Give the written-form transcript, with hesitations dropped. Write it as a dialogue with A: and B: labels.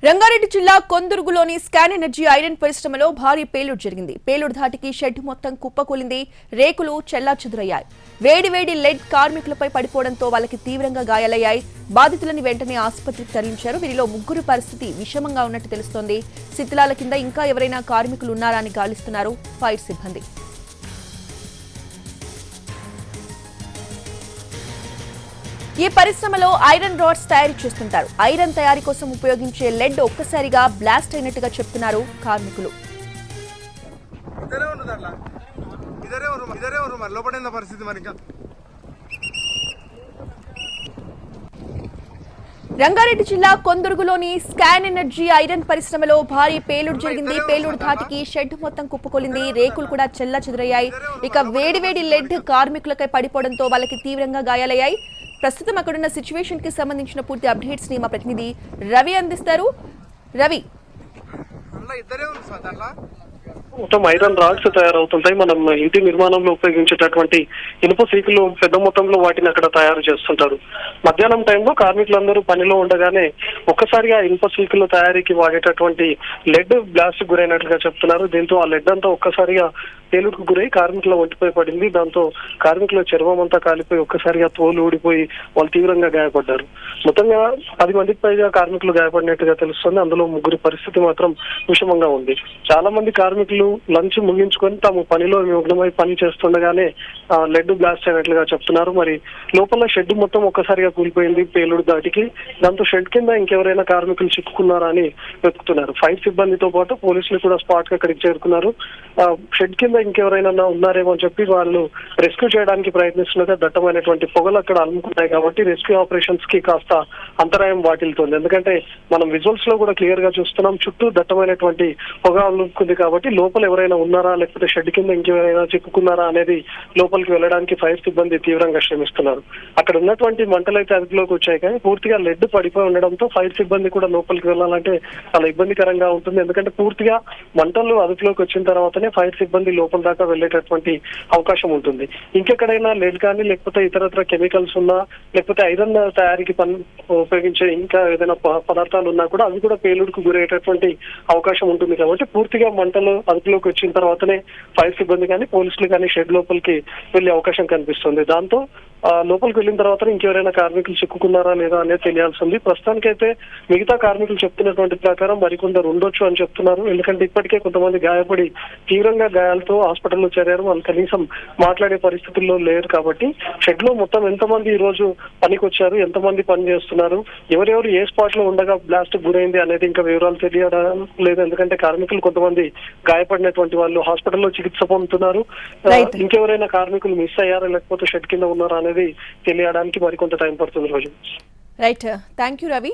A: రంగారెడ్డి జిల్లా కొందుర్గులోని scan energy iron పరిశ్రమలో భారీ పేలుడు జరిగింది. పేలుడు ధాటికి షెడ్ మొత్తం కుప్పకూలింది. రేకులు చెల్లాచెదురయ్యాయి. వేడి లెడ్ కార్మికులపై పడిపోవడంతో వాళ్ళకి తీవ్రంగా గాయాలయ్యాయి. బాధితులని వెంటనే ఆసుపత్రికి తరలించారు. వీరిలో ముగ్గురు పరిస్థితి విషమంగా ఉన్నట్టు తెలుస్తోంది. శిథిలాల కింద ఇంకా ఎవరైనా కార్మికులు ఉన్నారా అని గాలిస్తున్నారు ఫైర్ సిబ్బంది. ఈ పరిశ్రమలో ఐరన్ రాడ్స్ తయారు చేస్తుంటారు. ఐరన్ తయారీ కోసం ఉపయోగించే లెడ్ ఒక్కసారిగా బ్లాస్ట్ అయినట్టుగా చెప్తున్నారు కార్మికులు. రంగారెడ్డి జిల్లా కొందుర్గులోని స్కాన్ ఎనర్జీ ఐరన్ పరిశ్రమలో భారీ పేలుడు జరిగింది. పేలుడు ధాటికి షెడ్ మొత్తం కుప్పకొలింది. రేకులు కూడా చెల్లాచెదురయ్యాయి. ఇక వేడి లెడ్ కార్మికులకై పడిపోవడంతో వాళ్ళకి తీవ్రంగా గాయాలయ్యాయి. ప్రస్తుతం అక్కడున్న సిచ్యువేషన్ కి సంబంధించిన పూర్తి అప్డేట్స్ ని మా ప్రతినిధి రవి అందిస్తారు. రవి,
B: మొత్తం ఐరన్ రాడ్స్ తయారవుతుంటాయి. మనం ఇంటి నిర్మాణంలో ఉపయోగించేటటువంటి ఇనుప సీకులు పెద్ద మొత్తంలో వాటిని అక్కడ తయారు చేస్తుంటారు. మధ్యాహ్నం టైంలో కార్మికులందరూ పనిలో ఉండగానే ఒక్కసారిగా ఇనుప సీకులు తయారీకి వాడేటటువంటి లెడ్ బ్లాస్ట్ గురైనట్లుగా చెప్తున్నారు. దీంతో ఆ లెడ్ అంతా ఒక్కసారిగా పేలుడుకు గురై కార్మికుల ఒంటిపై పడింది. దాంతో కార్మికుల చర్మం అంతా కాలిపోయి ఒక్కసారిగా తోలు ఊడిపోయి వాళ్ళు తీవ్రంగా గాయపడ్డారు. మొత్తంగా 10 మందికి పైగా కార్మికులు గాయపడినట్టుగా తెలుస్తుంది. అందులో ముగ్గురి పరిస్థితి మాత్రం విషమంగా ఉంది. చాలా మంది కార్మికులు లంచ్ ముగించుకొని తాము పనిలో నిమగ్నమై పని చేస్తుండగానే లెడ్ బ్లాస్ట్ అయినట్లుగా చెప్తున్నారు. మరి లోపల షెడ్ మొత్తం ఒక్కసారిగా కూలిపోయింది పేలుడు దాటికి. దాంతో షెడ్ కింద ఇంకెవరైనా కార్మికులు చిక్కుకున్నారా అని వెతుకుతున్నారు. ఫైర్ సిబ్బందితో పాటు పోలీసులు కూడా స్పాట్ కి అక్కడికి చేరుకున్నారు. షెడ్ కింద ఇంకెవరైనా ఉన్నారేమో అని చెప్పి వాళ్ళు రెస్క్యూ చేయడానికి ప్రయత్నిస్తుండగా దట్టమైనటువంటి పొగలు అక్కడ అలుముకున్నాయి. కాబట్టి రెస్క్యూ ఆపరేషన్స్ కి కాస్త అంతరాయం వాటిల్తుంది. ఎందుకంటే మనం విజువల్స్ లో కూడా క్లియర్ గా చూస్తున్నాం, చుట్టూ దట్టమైనటువంటి పొగ అలుముకుంది. కాబట్టి లోపల ఎవరైనా ఉన్నారా లేకపోతే షెడ్ కింద ఇంకెవరైనా చిక్కుకున్నారా అనేది లోపలికి వెళ్ళడానికి ఫైర్ సిబ్బంది తీవ్రంగా శ్రమిస్తున్నారు. అక్కడ ఉన్నటువంటి మంటలు అయితే అదుపులోకి వచ్చాయి, కానీ పూర్తిగా లెడ్ పడిపోయి ఉండడంతో ఫైర్ సిబ్బంది కూడా లోపలికి వెళ్ళాలంటే చాలా ఇబ్బందికరంగా ఉంటుంది. ఎందుకంటే పూర్తిగా మంటలు అదుపులోకి వచ్చిన తర్వాతనే ఫైర్ సిబ్బంది లోపల దాకా వెళ్లేటటువంటి అవకాశం ఉంటుంది. ఇంకెక్కడైనా లెడ్ కానీ లేకపోతే ఇతరత్ర కెమికల్స్ ఉన్నా లేకపోతే ఐరన్ తయారీకి ఉపయోగించే ఇంకా ఏదైనా పదార్థాలు ఉన్నా కూడా అవి కూడా పేలుడుకు గురయ్యేటటువంటి అవకాశం ఉంటుంది. కాబట్టి పూర్తిగా మంటలు అదుపులోకి వచ్చిన తర్వాతనే ఫైర్ సిబ్బంది కానీ పోలీసులు కానీ షెడ్ లోపలికి వెళ్లే అవకాశం కనిపిస్తుంది. దాంతో లోపలికి వెళ్ళిన తర్వాత ఇంకెవరైనా కార్మికులు చిక్కుకున్నారా లేదా అనేది తెలియాల్సి ఉంది. ప్రస్తుతానికైతే మిగతా కార్మికులు చెప్తున్నటువంటి ప్రకారం మరికొందరు ఉండొచ్చు అని చెప్తున్నారు. ఎందుకంటే ఇప్పటికే కొంతమంది గాయపడి తీవ్రంగా గాయాలతో హాస్పిటల్లో చేరారు. వాళ్ళు కనీసం మాట్లాడే పరిస్థితుల్లో లేరు. కాబట్టి షెడ్ లో మొత్తం ఎంతమంది ఈ రోజు పనికి వచ్చారు, ఎంతమంది పని చేస్తున్నారు, ఎవరెవరు ఏ స్పాట్ లో ఉండగా బ్లాస్ట్ గురైంది అనేది ఇంకా వివరాలు తెలియడం లేదు. ఎందుకంటే కార్మికులు కొంతమంది గాయపడినటువంటి వాళ్ళు హాస్పిటల్లో చికిత్స పొందుతున్నారు. ఇంకెవరైనా కార్మికులు మిస్ అయ్యారా లేకపోతే షెడ్ కింద ఉన్నారా అనేది తెలియడానికి మరికొంత టైం పడుతుంది రోజు.
A: Right, thank you Ravi.